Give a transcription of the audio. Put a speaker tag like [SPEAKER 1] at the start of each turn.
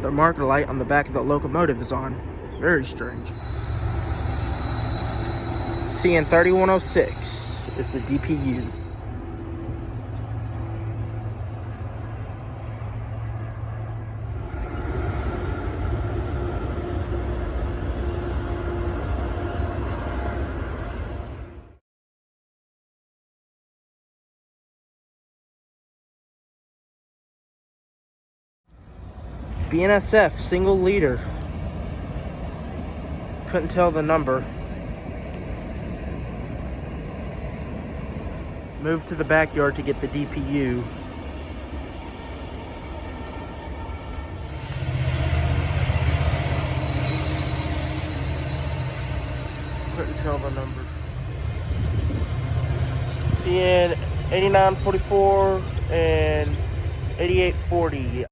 [SPEAKER 1] the marker light on the back of the locomotive is on. Very strange. CN 3106 is the DPU. BNSF single leader. Couldn't tell the number. Moved to the backyard to get the DPU. Couldn't tell the number. CN 8944 and 8840.